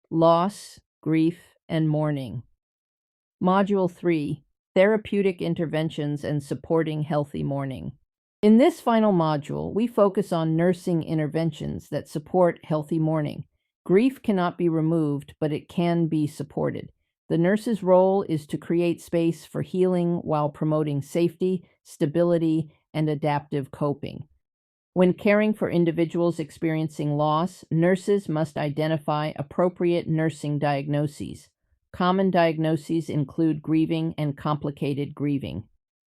Loss, Grief, and Mourning. Module 3, Therapeutic Interventions and Supporting Healthy Mourning. In this final module, we focus on nursing interventions that support healthy mourning. Grief cannot be removed, but it can be supported. The nurse's role is to create space for healing while promoting safety, stability, and adaptive coping. When caring for individuals experiencing loss, nurses must identify appropriate nursing diagnoses. Common diagnoses include grieving and complicated grieving.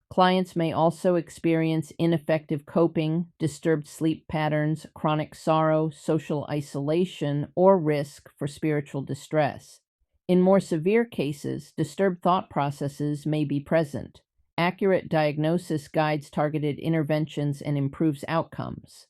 Clients may also experience ineffective coping, disturbed sleep patterns, chronic sorrow, social isolation, or risk for spiritual distress. In more severe cases, disturbed thought processes may be present. Accurate diagnosis guides targeted interventions and improves outcomes.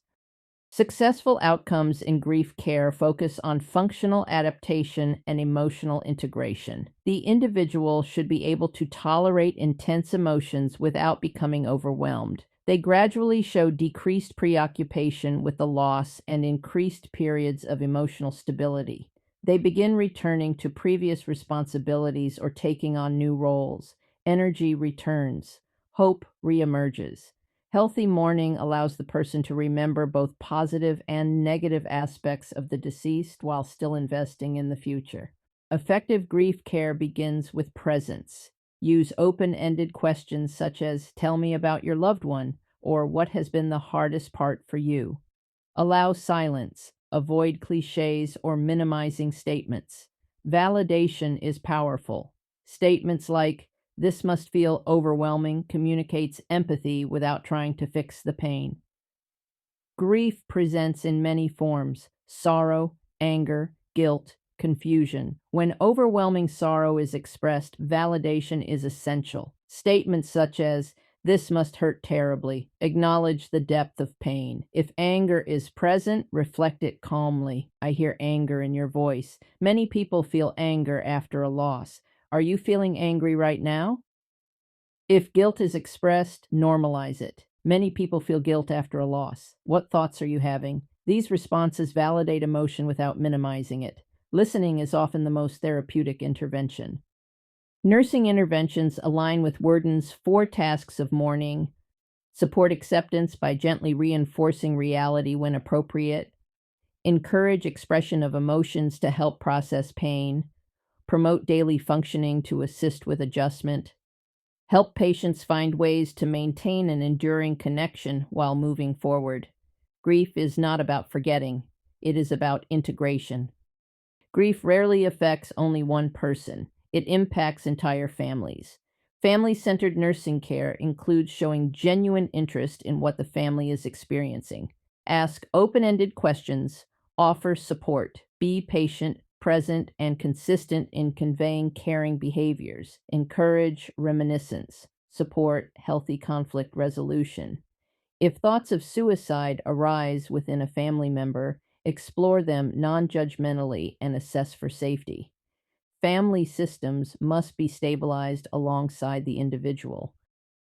Successful outcomes in grief care focus on functional adaptation and emotional integration. The individual should be able to tolerate intense emotions without becoming overwhelmed. They gradually show decreased preoccupation with the loss and increased periods of emotional stability. They begin returning to previous responsibilities or taking on new roles. Energy returns. Hope reemerges. Healthy mourning allows the person to remember both positive and negative aspects of the deceased while still investing in the future. Effective grief care begins with presence. Use open-ended questions such as, "Tell me about your loved one," or "What has been the hardest part for you?" Allow silence. Avoid cliches or minimizing statements. Validation is powerful. Statements like, "This must feel overwhelming," communicates empathy without trying to fix the pain. Grief presents in many forms: sorrow, anger, guilt, confusion. When overwhelming sorrow is expressed, validation is essential. Statements such as, "This must hurt terribly," acknowledge the depth of pain. If anger is present, reflect it calmly. "I hear anger in your voice." Many people feel anger after a loss. Are you feeling angry right now? If guilt is expressed, normalize it. Many people feel guilt after a loss. What thoughts are you having? These responses validate emotion without minimizing it. Listening is often the most therapeutic intervention. Nursing interventions align with Worden's 4 tasks of mourning. Support acceptance by gently reinforcing reality when appropriate. Encourage expression of emotions to help process pain. Promote daily functioning to assist with adjustment. Help patients find ways to maintain an enduring connection while moving forward. Grief is not about forgetting. It is about integration. Grief rarely affects only one person. It impacts entire families. Family-centered nursing care includes showing genuine interest in what the family is experiencing. Ask open-ended questions, offer support, be patient, present, and consistent in conveying caring behaviors. Encourage reminiscence. Support healthy conflict resolution. If thoughts of suicide arise within a family member, explore them non-judgmentally and assess for safety. Family systems must be stabilized alongside the individual.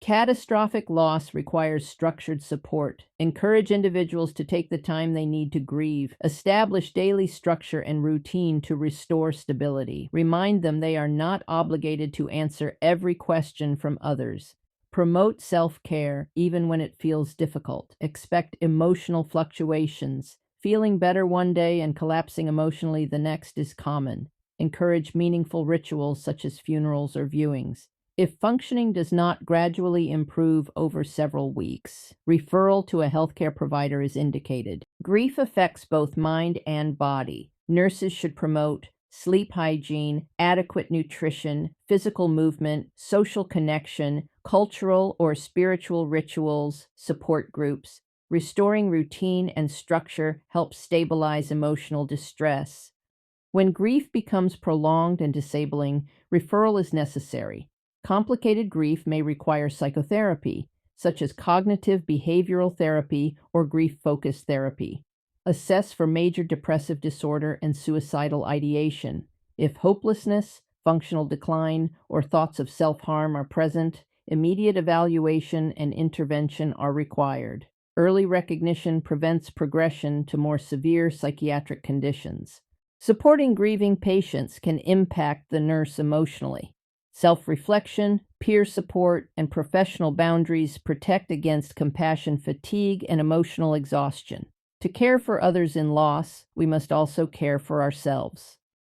Catastrophic loss requires structured support. Encourage individuals to take the time they need to grieve. Establish daily structure and routine to restore stability. Remind them they are not obligated to answer every question from others. Promote self-care even when it feels difficult. Expect emotional fluctuations. Feeling better one day and collapsing emotionally the next is common. Encourage meaningful rituals such as funerals or viewings. If functioning does not gradually improve over several weeks, referral to a healthcare provider is indicated. Grief affects both mind and body. Nurses should promote sleep hygiene, adequate nutrition, physical movement, social connection, cultural or spiritual rituals, support groups. Restoring routine and structure helps stabilize emotional distress. When grief becomes prolonged and disabling, referral is necessary. Complicated grief may require psychotherapy, such as cognitive behavioral therapy or grief-focused therapy. Assess for major depressive disorder and suicidal ideation. If hopelessness, functional decline, or thoughts of self-harm are present, immediate evaluation and intervention are required. Early recognition prevents progression to more severe psychiatric conditions. Supporting grieving patients can impact the nurse emotionally. Self-reflection, peer support, and professional boundaries protect against compassion fatigue and emotional exhaustion. To care for others in loss, we must also care for ourselves.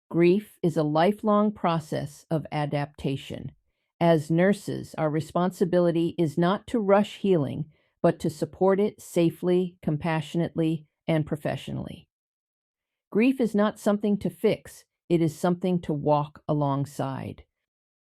Grief is a lifelong process of adaptation. As nurses, our responsibility is not to rush healing, but to support it safely, compassionately, and professionally. Grief is not something to fix, it is something to walk alongside.